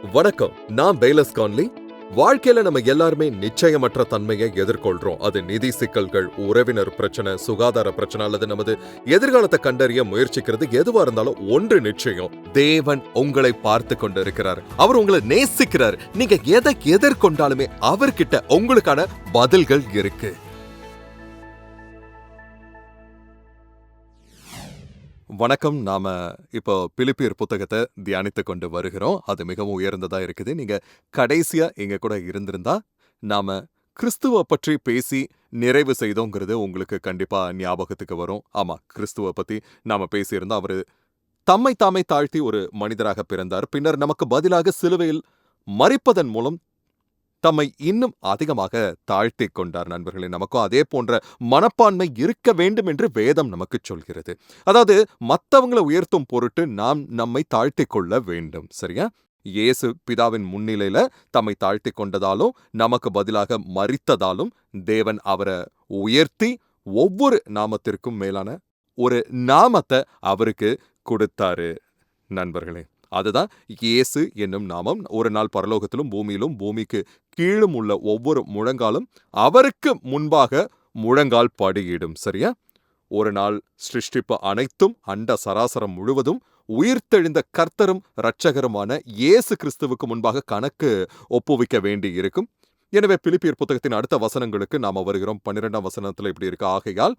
வணக்கம். நான் palace Connolly. வாழ்க்கையில நம்ம எல்லாருமே நிச்சயமற்ற தன்மையை எதிர்கொள்றோம். அது நிதி சிக்கல்கள், உறவினர் பிரச்சனை, சுகாதார பிரச்சனை அல்லது நமது எதிர்காலத்தை கண்டறிய முயற்சிக்கிறது எதுவா இருந்தாலும் ஒன்று நிச்சயம். தேவன் உங்களை பார்த்து கொண்டிருக்கிறார். அவர் உங்களை நேசிக்கிறார். நீங்க எதை எதிர்கொண்டாலுமே அவர்கிட்ட உங்களுக்கான பதில்கள் இருக்கு. வணக்கம். நாம இப்போ பிலிப்பியர் புத்தகத்தை தியானித்து கொண்டு வருகிறோம். அது மிகவும் உயர்ந்ததா இருக்குது. நீங்க கடைசியா எங்க கூட இருந்திருந்தா நாம கிறிஸ்துவ பற்றி பேசி நிறைவு செய்தோங்கிறது உங்களுக்கு கண்டிப்பா ஞாபகத்துக்கு வரும். ஆமா, கிறிஸ்துவ பத்தி நாம பேசியிருந்தோம். அவரு தம்மை தாமே தாழ்த்தி ஒரு மனிதராக பிறந்தார். பின்னர் நமக்கு பதிலாக சிலுவையில் மரிப்பதன் மூலம் தம்மை இன்னும் அதிகமாக தாழ்த்திக் கொண்டார். நண்பர்களே, நமக்கும் அதே போன்ற மனப்பான்மை இருக்க வேண்டும் என்று வேதம் நமக்கு சொல்கிறது. அதாவது மற்றவங்களை உயர்த்தும் பொருட்டு நாம் நம்மை தாழ்த்திக் கொள்ள வேண்டும். சரியா? இயேசு பிதாவின் முன்னிலையில தம்மை தாழ்த்திக் கொண்டதாலும் நமக்கு பதிலாக மரித்ததாலும் தேவன் அவரை உயர்த்தி ஒவ்வொரு நாமத்திற்கும் மேலான ஒரு நாமத்தை அவருக்கு கொடுத்தாரு. நண்பர்களே, அதுதான் இயேசு என்னும் நாமம். ஒரு நாள் பரலோகத்திலும் பூமியிலும் பூமிக்கு கீழும் உள்ள ஒவ்வொரு முழங்காலும் அவருக்கு முன்பாக முழங்கால் படியிடும். சரியா? ஒரு நாள் சிருஷ்டிப்பு அனைத்தும் அண்ட சராசரம் முழுவதும் உயிர்த்தெழுந்த கர்த்தரும் இரட்சகருமான இயேசு கிறிஸ்துவுக்கு முன்பாக கணக்கு ஒப்புவிக்க வேண்டி இருக்கும். எனவே பிலிப்பியர் புத்தகத்தின் அடுத்த வசனங்களுக்கு நாம வருகிறோம். 12ஆம் வசனத்துல இப்படி இருக்கு: ஆகையால்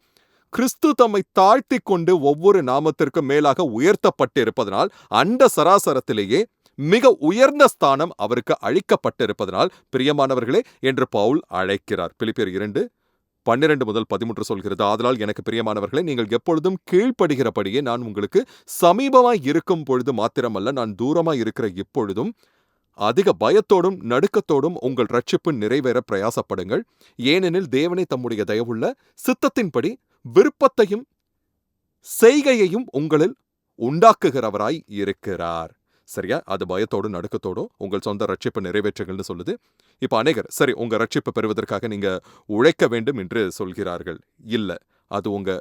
கிறிஸ்து தம்மை தாழ்த்தி கொண்டு ஒவ்வொரு நாமத்திற்கும் மேலாக உயர்த்தப்பட்டிருப்பதனால் அண்ட சராசரத்திலேயே மிக உயர்ந்த ஸ்தானம் அவருக்கு அளிக்கப்பட்டிருப்பதனால் பிரியமானவர்களே என்று பவுல் அழைக்கிறார். பிலிப்பியர் 2:12-13 சொல்கிறது: ஆதலால் எனக்கு பிரியமானவர்களே, நீங்கள் எப்பொழுதும் கீழ்ப்படுகிறபடியே நான் உங்களுக்கு சமீபமாய் இருக்கும் பொழுது மாத்திரமல்ல, நான் தூரமாய் இருக்கிற இப்பொழுதும் அதிக பயத்தோடும் நடுக்கத்தோடும் உங்கள் ரட்சிப்பு நிறைவேற பிரயாசப்படுங்கள். ஏனெனில் தேவனை தம்முடைய தயவுள்ள சித்தத்தின்படி விருப்பத்தையும் செய்கையையும் உங்களில் உண்டாக்குகிறவராய் இருக்கிறார். சரியா? அது பயத்தோடும் நடுக்கத்தோடும் உங்கள் சொந்த ரட்சிப்பு நிறைவேற்றுங்கள்னு சொல்லுது. இப்ப அநேகர் சரி, உங்க ரட்சிப்பு பெறுவதற்காக நீங்க உழைக்க வேண்டும் என்று சொல்கிறார்கள். இல்ல, அது உங்க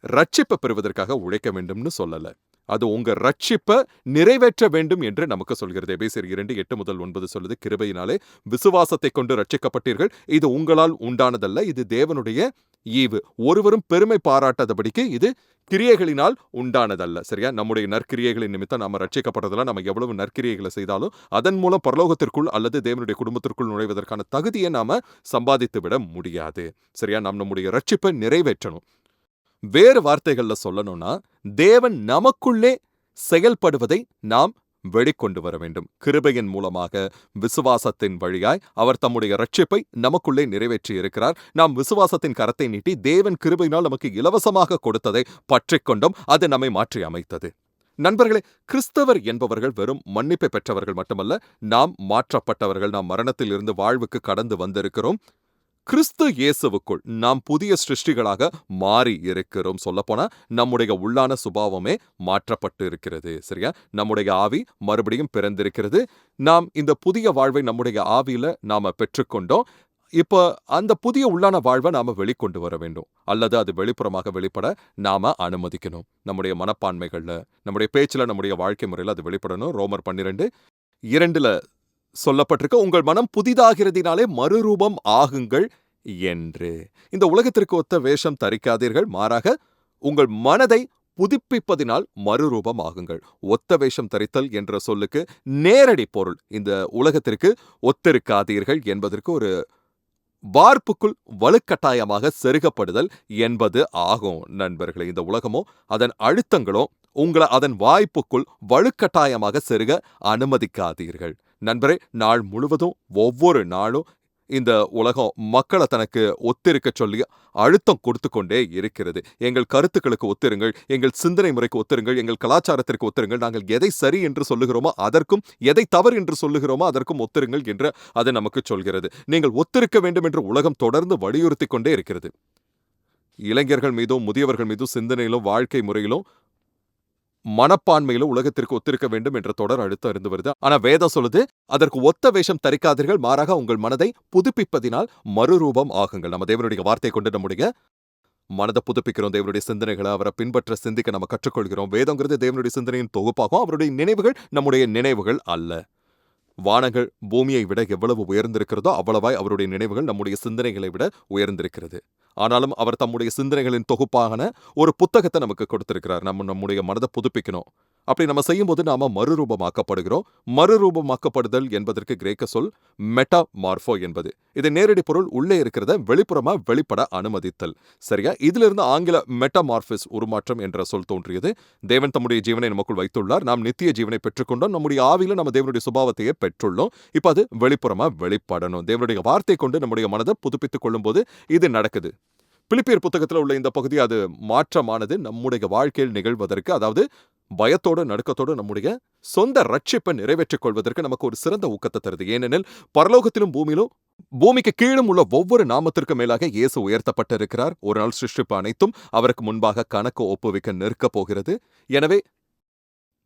ரட்சிப்பை பெறுவதற்காக உழைக்க வேண்டும்னு சொல்லல. அது உங்க ரட்சிப்பை நிறைவேற்ற வேண்டும் என்று நமக்கு சொல்கிறது. எபேசியர் 2:8-9 சொல்லுது: கிருபையினாலே விசுவாசத்தை கொண்டு ரட்சிக்கப்பட்டீர்கள். இது உங்களால் உண்டானதல்ல, இது தேவனுடைய ஈவு. ஒருவரும் பெருமை பாராட்டாதபடிக்கு இது கிரியைகளினால் உண்டானதல்ல. சரியா? நம்முடைய நற்கிரியைகளின் நிமித்தம் நாம ரட்சிக்கப்பட்டதெல்லாம் நம்ம எவ்வளவு நற்கிரியைகளை செய்தாலும் அதன் மூலம் பரலோகத்திற்குள் அல்லது தேவனுடைய குடும்பத்திற்குள் நுழைவதற்கான தகுதியை நாம சம்பாதித்து விட முடியாது. சரியா? நாம் நம்முடைய ரட்சிப்பை நிறைவேற்றணும். வேறு வார்த்தைகள்ல சொல்லணும்னா, தேவன் நமக்குள்ளே செயல்படுவதை நாம் வெளிக்கொண்டு வர வேண்டும். கிருபையின் மூலமாக விசுவாசத்தின் வழியாய் அவர் தம்முடைய ரட்சிப்பை நமக்குள்ளே நிறைவேற்றி இருக்கிறார். நாம் விசுவாசத்தின் கரத்தை நீட்டி தேவன் கிருபையினால் நமக்கு இலவசமாக கொடுத்ததை பற்றிக் கொண்டோம். அது நம்மை மாற்றி அமைத்தது. நண்பர்களே, கிறிஸ்தவர் என்பவர்கள் வெறும் மன்னிப்பை பெற்றவர்கள் மட்டுமல்ல, நாம் மாற்றப்பட்டவர்கள். நாம் மரணத்தில் இருந்து வாழ்வுக்கு கடந்து வந்திருக்கிறோம். கிறிஸ்து இயேசுவுக்குள் நாம் புதிய சிருஷ்டிகளாக மாறி இருக்கிறோம். சொல்லப்போனா நம்முடைய உள்ளான சுபாவமே மாற்றப்பட்டு இருக்கிறது. சரியா? நம்முடைய ஆவி மறுபடியும் பிறந்திருக்கிறது. நாம் இந்த புதிய வாழ்வை நம்முடைய ஆவியில நாம பெற்றுக்கொண்டோம். இப்ப அந்த புதிய உள்ளான வாழ்வை நாம வெளிக்கொண்டு வர வேண்டும், அல்லது அது வெளிப்புறமாக வெளிப்பட நாம அனுமதிக்கணும். நம்முடைய மனப்பான்மைகள்ல, நம்முடைய பேச்சுல, நம்முடைய வாழ்க்கை முறையில அது வெளிப்படணும். ரோமர் 12:2 சொல்லப்பட்டிருக்க, உங்கள் மனம் புதிதாகிறதினாலே மறுரூபம் ஆகுங்கள் என்று. இந்த உலகத்திற்கு ஒத்த வேஷம் தரிக்காதீர்கள், மாறாக உங்கள் மனதை புதுப்பிப்பதினால் மறுரூபம் ஆகுங்கள். ஒத்த வேஷம் தரித்தல் என்ற சொல்லுக்கு நேரடி பொருள் இந்த உலகத்திற்கு ஒத்திருக்காதீர்கள் என்பதற்கு ஒரு வார்ப்புக்குள் வலுக்கட்டாயமாக செருகப்படுதல் என்பது ஆகும். நண்பர்களே, இந்த உலகமோ அதன் அழுத்தங்களோ உங்களை அதன் வாய்ப்புக்குள் வலுக்கட்டாயமாக செருக அனுமதிக்காதீர்கள். நண்பரே, நாள் முழுவதும் ஒவ்வொரு நாளும் இந்த உலகம் மக்களை தனக்கு ஒத்திருக்க சொல்லி அழுத்தம் கொடுத்து கொண்டே இருக்கிறது. எங்கள் கருத்துக்களுக்கு ஒத்திருங்கள், எங்கள் சிந்தனை முறைக்கு ஒத்திருங்கள், எங்கள் கலாச்சாரத்திற்கு ஒத்திருங்கள், நாங்கள் எதை சரி என்று சொல்லுகிறோமோ அதற்கும், எதை தவறு என்று சொல்லுகிறோமோ அதற்கும் ஒத்திருங்கள் என்று அது நமக்கு சொல்கிறது. நீங்கள் ஒத்திருக்க வேண்டும் என்று உலகம் தொடர்ந்து வலியுறுத்தி கொண்டே இருக்கிறது. இளைஞர்கள் மீதும் முதியவர்கள் மீதும் சிந்தனையிலும் வாழ்க்கை முறையிலும் மனப்பான்மையிலும் உலகத்திற்கு ஒத்திருக்க வேண்டும் என்ற தொடர் அழுத்தம் இருந்து வருது. ஆனா வேதம் சொல்லுது, அதற்கு ஒத்த வேஷம் தரிக்காதீர்கள், மாறாக உங்கள் மனதை புதுப்பிப்பதினால் மறுரூபம் ஆகுங்கள். நம்ம தேவனுடைய வார்த்தை கொண்டு நம்முடைய மனதை புதுப்பிக்கிறோம். தேவனுடைய சிந்தனைகளை அவரை பின்பற்ற சிந்திக்க நம்ம கற்றுக்கொள்கிறோம். வேதங்கிறது தேவனுடைய சிந்தனையின் தொகுப்பாகும். அவருடைய நினைவுகள் நம்முடைய நினைவுகள் அல்ல. வானங்கள் பூமியை விட எவ்வளவு உயர்ந்திருக்கிறதோ அவ்வளவாய் அவருடைய நினைவுகள் நம்முடைய சிந்தனைகளை விட உயர்ந்திருக்கிறது. ஆனாலும் அவர் தம்முடைய சிந்தனைகளின் தொகுப்பான ஒரு புத்தகத்தை நமக்கு கொடுத்திருக்கிறார். நம்முடைய மனதை புதுப்பிக்கணும். அப்படி நம்ம செய்யும்போது நாம மறுரூபமாக்கப்படுகிறோம். மறுரூபமாக்கப்படுதல் என்பதற்கு கிரேக்க சொல் மெட்டாமார்போ என்பது. இது நேரடி பொருள் உள்ளே இருக்கிறத வெளிப்புறமா வெளிப்பட அனுமதித்தல். சரியா? இதிலிருந்து ஆங்கில மெட்டாமார்பிஸ் உருமாற்றம் என்ற சொல் தோன்றியது. தேவன் தம்முடைய ஜீவனை நமக்குள் வைத்துள்ளார். நாம் நித்திய ஜீவனை பெற்றுக்கொண்டோம். நம்முடைய ஆவியில நம்ம தேவனுடைய சுபாவத்தையே பெற்றுள்ளோம். இப்ப அது வெளிப்புறமா வெளிப்படணும். தேவனுடைய வார்த்தை கொண்டு நம்முடைய மனதை புதுப்பித்துக் கொள்ளும் போது இது நடக்குது. பிலிப்பியர் புத்தகத்தில் உள்ள இந்த பகுதி அது மாற்றமானது நம்முடைய வாழ்க்கையில் நிகழ்வதற்கு, அதாவது பயத்தோடு நடுக்கத்தோடு நம்முடைய சொந்த ரட்சிப்பை நிறைவேற்றிக் கொள்வதற்கு நமக்கு ஒரு சிறந்த ஊக்கத்தை தருது. ஏனெனில் பரலோகத்திலும் பூமியிலும் பூமிக்கு கீழும் உள்ள ஒவ்வொரு நாமத்திற்கு மேலாக இயேசு உயர்த்தப்பட்டிருக்கிறார். ஒரு நாள் சிருஷ்டிப்பு அனைத்தும் அவருக்கு முன்பாக கணக்கு ஒப்புவிக்க நிற்கப் போகிறது. எனவே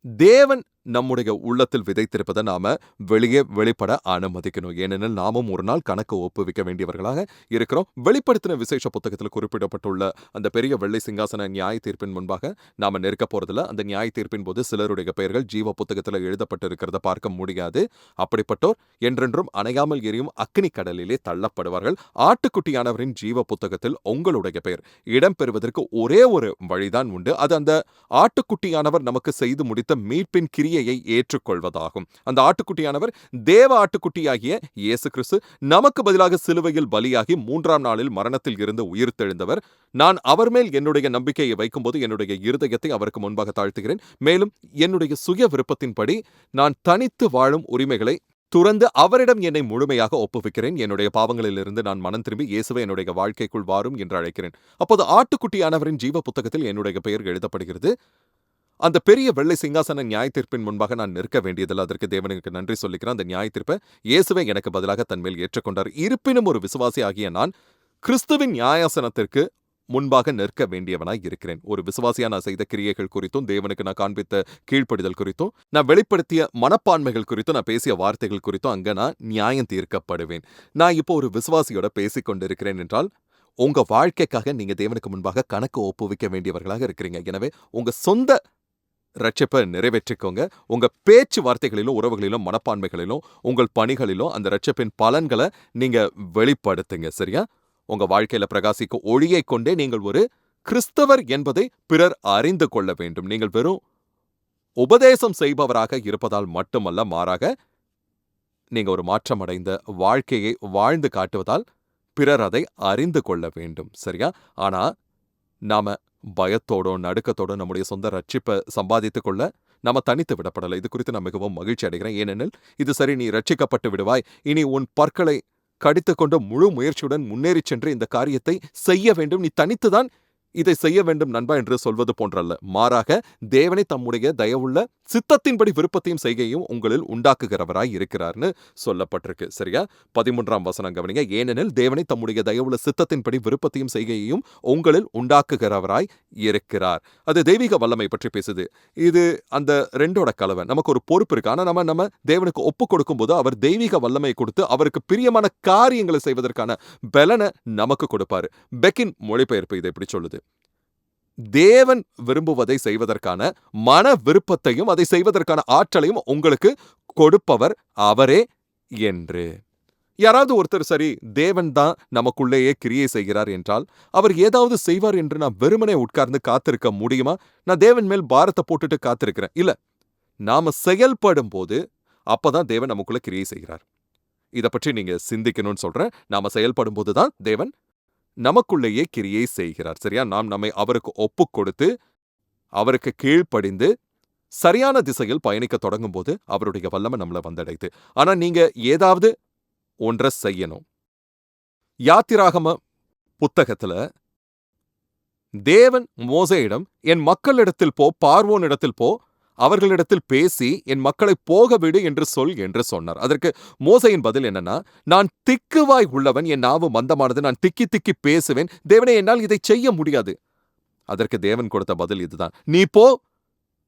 தேவன் நம்முடைய உள்ளத்தில் விதைத்திருப்பதை நாம வெளியே வெளிப்பட அனுமதிக்கணும். ஏனெனில் நாமும் ஒரு நாள் கணக்கு ஒப்புவிக்க வேண்டியவர்களாக இருக்கிறோம். வெளிப்படுத்தின விசேஷ புத்தகத்தில் குறிப்பிடப்பட்டுள்ள அந்த பெரிய வெள்ளை சிங்காசன நியாய தீர்ப்பின் முன்பாக நாம நெருக்க போறதில்ல. அந்த நியாய தீர்ப்பின் போது சிலருடைய பெயர்கள் ஜீவ புத்தகத்தில் எழுதப்பட்டிருக்கிறத பார்க்க முடியாது. அப்படிப்பட்டோர் என்றென்றும் அணையாமல் எரியும் அக்னி கடலிலே தள்ளப்படுவார்கள். ஆட்டுக்குட்டியானவரின் ஜீவ புத்தகத்தில் உங்களுடைய பெயர் இடம்பெறுவதற்கு ஒரே ஒரு வழிதான் உண்டு. அது அந்த ஆட்டுக்குட்டியானவர் நமக்கு செய்து முடித்த மீட்பின் கிரியையை ஏற்றுக்கொள்வதாகும். அந்த ஆட்டுக்குட்டியானவர் தேவ ஆட்டுக்குட்டியாகிய இயேசு கிறிஸ்து நமக்கு பதிலாக சிலுவையில் பலியாகி 3ஆம் நாளில் மரணத்தில் இருந்து உயிர்த்தெழுந்தவர். நான் அவர் மேல் என்னுடைய நம்பிக்கையை வைக்கும்போது என்னுடைய இருதயத்தை அவருக்கு முன்பாக தாழ்த்துகிறேன். மேலும் என்னுடைய சுய விருப்பத்தின்படி நான் தனித்து வாழும் உரிமைகளை துறந்து அவரிடம் என்னை முழுமையாக ஒப்புவிக்கிறேன். என்னுடைய பாவங்களிலிருந்து நான் மனம் திரும்பி இயேசுவை என்னுடைய வாழ்க்கைக்குள் வாரும் என்று அழைக்கிறேன். அப்போது ஆட்டுக்குட்டியானவரின் ஜீவ புத்தகத்தில் என்னுடைய பெயர் எழுதப்படுகிறது. அந்த பெரிய வெள்ளை சிங்காசன நியாய தீர்ப்பின் முன்பாக நான் நிற்க வேண்டியதில்லை. அதற்கு தேவனுக்கு நன்றி சொல்லிக்கிறேன். அந்த நியாய தீர்ப்பை இயேசுவை எனக்கு பதிலாக தன்மேல் ஏற்றுக்கொண்டார். இருப்பினும் ஒரு விசுவாசி ஆகிய நான் கிறிஸ்துவின் நியாயாசனத்திற்கு முன்பாக நிற்க வேண்டியவனாய் இருக்கிறேன். ஒரு விசுவாசியா நான் செய்த கிரியைகள் குறித்தும் தேவனுக்கு நான் காண்பித்த கீழ்ப்படிதல் குறித்தும் நான் வெளிப்படுத்திய மனப்பான்மைகள் குறித்தும் நான் பேசிய வார்த்தைகள் குறித்தும் அங்க நான் நியாயம் தீர்க்கப்படுவேன். நான் இப்போ ஒரு விசுவாசியோட பேசிக் கொண்டிருக்கிறேன் என்றால் உங்க வாழ்க்கைக்காக நீங்க தேவனுக்கு முன்பாக கணக்கு ஒப்புவிக்க வேண்டியவர்களாக இருக்கிறீங்க. எனவே உங்க சொந்த ரட்சிப்பை நிறைவேற்றிக்கோங்க. உங்க பேச்சு வார்த்தைகளிலும் உறவுகளிலும் மனப்பான்மைகளிலும் உங்கள் பணிகளிலும் அந்த ரட்சிப்பின் பலன்களை நீங்க வெளிப்படுத்துங்க. சரியா? உங்க வாழ்க்கையில பிரகாசிக்கும் ஒளியை கொண்டே நீங்கள் ஒரு கிறிஸ்தவர் என்பதை பிறர் அறிந்து கொள்ள வேண்டும். நீங்கள் வெறும் உபதேசம் செய்பவராக இருப்பதால் மட்டுமல்ல, மாறாக நீங்க ஒரு மாற்றமடைந்த வாழ்க்கையை வாழ்ந்து காட்டுவதால் பிறர் அதை அறிந்து கொள்ள வேண்டும். சரியா? ஆனா நாம பயத்தோட நடுக்கத்தோட நம்முடைய சொந்த ரட்சிப்பை சம்பாதித்துக் கொள்ள நாம தனித்து விடப்படலை. இது குறித்து நான் மிகவும் மகிழ்ச்சி அடைகிறேன். ஏனெனில் இது சரி, நீ ரட்சிக்கப்பட்டு விடுவாய், இனி உன் பற்களை கடித்துக்கொண்டு முழு முயற்சியுடன் முன்னேறி சென்று இந்த காரியத்தை செய்ய வேண்டும், நீ தனித்துதான் இதை செய்ய வேண்டும் நண்பா என்று சொல்வது போன்றல்ல. மாறாக தேவனை தம்முடைய தயவுள்ள சித்தத்தின்படி விருப்பத்தையும் செய்கையும் உங்களில் உண்டாக்குகிறவராய் இருக்கிறார்னு சொல்லப்பட்டிருக்கு. சரியா? 13ஆம் வசனம் கவனிங்க. ஏனெனில் தேவனை தம்முடைய தயவுள்ள சித்தத்தின்படி விருப்பத்தையும் செய்கையையும் உங்களில் உண்டாக்குகிறவராய் இருக்கிறார். அது தெய்வீக வல்லமை பற்றி பேசுது. இது அந்த ரெண்டோட கலவை. நமக்கு ஒரு பொறுப்பு இருக்கு. ஆனா நம்ம தேவனுக்கு ஒப்பு கொடுக்கும் போது அவர் தெய்வீக வல்லமை கொடுத்து அவருக்கு பிரியமான காரியங்களை செய்வதற்கான பலனை நமக்கு கொடுப்பாரு. பெக்கின் மொழிபெயர்ப்பு இதை எப்படி சொல்லுது? தேவன் விரும்புவதை செய்வதற்கான மன விருப்பத்தையும் அதை செய்வதற்கான ஆற்றலையும் உங்களுக்கு கொடுப்பவர் அவரே என்று. யாராவது ஒருத்தர் சரி தேவன் தான் நமக்குள்ளேயே கிரியை செய்கிறார் என்றால் அவர் ஏதாவது செய்வார் என்று நான் வெறுமனே உட்கார்ந்து காத்திருக்க முடியுமா? நான் தேவன் மேல் பாரத்தை போட்டுட்டு காத்திருக்கிறேன் இல்ல. நாம செயல்படும் போது அப்பதான் தேவன் நமக்குள்ள கிரியை செய்கிறார். இதை பற்றி நீங்க சிந்திக்கணும்னு சொல்றேன். நாம செயல்படும் போதுதான் தேவன் நமக்குள்ளேயே கிரியை செய்கிறார். சரியா? நாம் நம்மை அவருக்கு ஒப்பு கொடுத்து அவருக்கு கீழ்ப்படிந்து சரியான திசையில் பயணிக்க தொடங்கும் போது அவருடைய வல்லமை நம்மளை வந்தடையுது. ஆனா நீங்க ஏதாவது ஒன்றை செய்யணும். யாத்திராகம புத்தகத்துல தேவன் மோசேயிடம் என் மக்களிடத்தில் போ, பார்வோனிடத்தில் போ, அவர்களிடத்தில் பேசி என் மக்களை போக விடு என்று சொல் என்று சொன்னார். அதற்கு மோசேயின் பதில் என்னன்னா, நான் திக்குவாய் உள்ளவன், என் நாவு மந்தமானது, நான் திக்கி திக்கி பேசுவேன், தேவனே என்னால் இதை செய்ய முடியாது. அதற்கு தேவன் கொடுத்த பதில் இதுதான், நீ போ,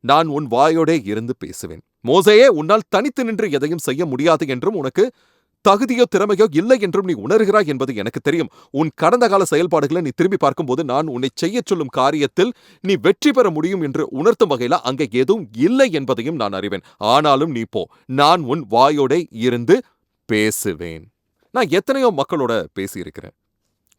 நான் உன் வாயோடே இருந்து பேசுவேன். மோசேயே, உன்னால் தனித்து நின்று எதையும் செய்ய முடியாது என்றும் உனக்கு தகுதியோ திறமையோ இல்லை என்றும் நீ உணர்கிறாய் என்பது எனக்கு தெரியும். உன் கடந்த கால செயல்பாடுகளை நீ திரும்பி பார்க்கும்போது நான் உன்னை செய்யச் சொல்லும் காரியத்தில் நீ வெற்றி பெற முடியும் என்று உணர்த்தும் வகையில அங்கே எதுவும் இல்லை என்பதையும் நான் அறிவேன். ஆனாலும் நீ போ. நான் உன் வாயோடே இருந்து பேசுவேன். நான் எத்தனையோ மக்களோட பேசியிருக்கிறேன்.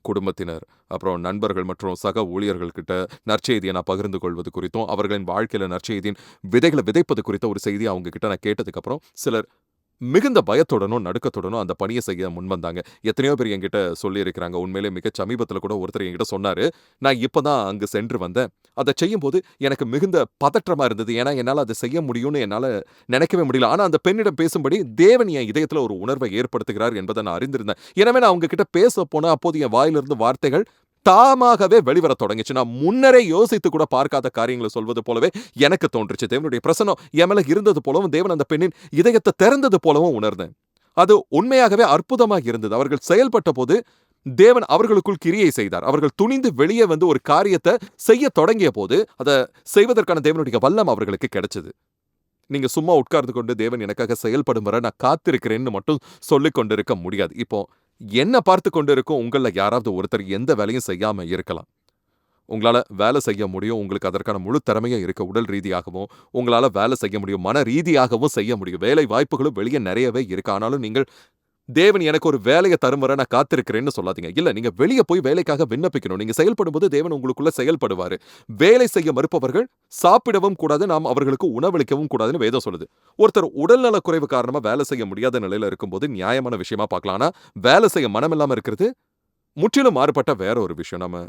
குடும்பத்தினர், அப்புறம் நண்பர்கள் மற்றும் சக ஊழியர்கள் கிட்ட நற்செய்தியை நான் பகிர்ந்து கொள்வது குறித்தும், அவர்களின் வாழ்க்கையில நற்செய்தியின் விதைகளை விதைப்பது குறித்த ஒரு செய்தியை அவங்க கிட்ட நான் கேட்டதுக்கு அப்புறம் சிலர் மிகுந்த பயத்துடனும் நடுக்கத்துடனும் அந்த பணியை செய்ய முன்வந்தாங்க. எத்தனையோ பேர் என்கிட்ட சொல்லியிருக்கிறாங்க. உண்மையிலே மிகச் சமீபத்தில கூட ஒருத்தர் என்கிட்ட சொன்னாரு, "நான் இப்பதான் அங்கு சென்று வந்தேன். அத செய்யும்போது எனக்கு மிகுந்த பதற்றமா இருந்தது. ஏன்னா, என்னால அத செய்ய முடியும்னு என்னால நினைக்கவே முடியல. ஆனா அந்த பெண்ணிடம் பேசும்படி தேவன் என் இதயத்தில ஒரு உணர்வை ஏற்படுத்துகிறார் என்பதை நான் அறிந்திருந்தேன். எனவே நான் அவங்க கிட்ட பேச போனேன். அப்போது என் வாயிலிருந்து வார்த்தைகள் தாமாகவே வெளிவரத் தொடங்குச்சு. நான் முன்னரே யோசித்து கூட பார்க்காத காரியங்களை சொல்வது போலவே எனக்கு தோன்றுச்சு. தேவனுடைய பிரசன்னம் என் மேல இருந்தது போலவும், தேவன் அந்த பெண்ணின் இதயத்தை திறந்தது போலவும் உணர்ந்தேன். அது உண்மையாகவே அற்புதமா இருந்தது. அவர்கள் செயல்பட்டபோது தேவன் அவர்களுக்குள் கிரியை செய்தார். அவர்கள் துணிந்து வெளியே வந்து ஒரு காரியத்தை செய்யத் தொடங்கியபோது, அத செய்வதற்கான தேவனுடைய வல்லம் அவர்களுக்கு கிடைச்சது. நீங்க சும்மா உட்கார்ந்து கொண்டு தேவன் எனக்காக செயல்படும் வரை நான் காத்திருக்கிறேன்னு மட்டும் சொல்லிக் கொண்டிருக்க முடியாது. இப்போ என்ன பார்த்துக் கொண்டிருக்கும் உங்கள்ல யாராவது ஒருத்தர் எந்த வேலையும் செய்யாம இருக்கலாம். உங்களால வேலை செய்ய முடியும். உங்களுக்கு அதற்கான முழு திறமையும் இருக்கு. உடல் ரீதியாகவும் உங்களால வேலை செய்ய முடியும். மன ரீதியாகவும் செய்ய முடியும். வேலை வாய்ப்புகளும் வெளியே நிறையவே இருக்கு. ஆனாலும் நீங்கள் தேவன் எனக்கு ஒரு வேலையை தரும் வரை நான் காத்திருக்கிறேன்னு சொல்லாதீங்க. இல்ல, நீங்க வெளியே போய் வேலைக்காக விண்ணப்பிக்கணும். நீங்க செயல்படும்போது தேவன் உங்களுக்குள்ள செயல்படுவாரு. வேலை செய்ய மறுப்பவர்கள் சாப்பிடவும் கூடாது, நாம் அவர்களுக்கு உணவளிக்கவும் கூடாதுன்னு வேதம் சொல்லுது. ஒருத்தர் உடல்நலக் குறைவு காரணமா வேலை செய்ய முடியாத நிலையில இருக்கும்போது நியாயமான விஷயமா பார்க்கலாம். ஆனா வேலை செய்ய மனம் இல்லாம இருக்கிறது முற்றிலும் மாறுபட்ட வேற ஒரு விஷயம். நம்ம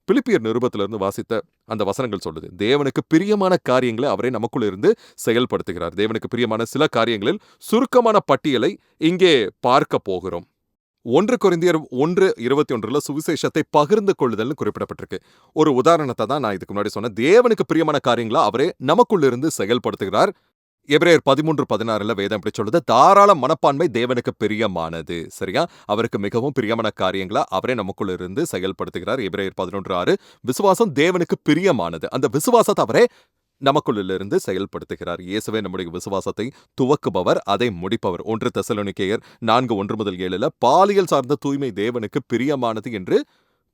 பிலிப்பியர் நிருபத்திலிருந்து வாசித்த அந்த வசனங்கள் சொல்லுது. தேவனுக்கு பிரியமான காரியங்களை அவரே நமக்குள்ள இருந்து செயல்படுத்துகிறார். தேவனுக்கு பிரியமான சில காரியங்களில் சுருக்கமான பட்டியலை இங்கே பார்க்க போகிறோம். 1 கொரிந்தியர் 1:21 சுவிசேஷத்தை பகிர்ந்து கொள்ளுதல்னு குறிப்பிடப்பட்டிருக்கு. ஒரு உதாரணத்தை தான் நான் இதுக்கு முன்னாடி சொன்னேன். தேவனுக்கு பிரியமான காரியங்களை அவரே நமக்குள்ள இருந்து செயல்படுத்துகிறார். எபிரேயர் 13:16 வேதம் இப்படி சொல்லுது, தாராள மனப்பான்மை தேவனுக்கு பிரியமானது. சரியா? அவருக்கு மிகவும் பிரியமான காரியங்களை அவரே நமக்குள்ள இருந்து செயல்படுத்துகிறார். எபிரேயர் 11:6 விசுவாசம் தேவனுக்கு பிரியமானது. அந்த விசுவாசத்தை அவரே நமக்குள்ளிருந்து செயல்படுத்துகிறார். இயேசுவே நம்முடைய விசுவாசத்தை துவக்குபவர், அதை முடிப்பவர். 1 தெசலோனிக்கேயர் 4:1-7 பாலியல் சார்ந்த தூய்மை தேவனுக்கு பிரியமானது என்று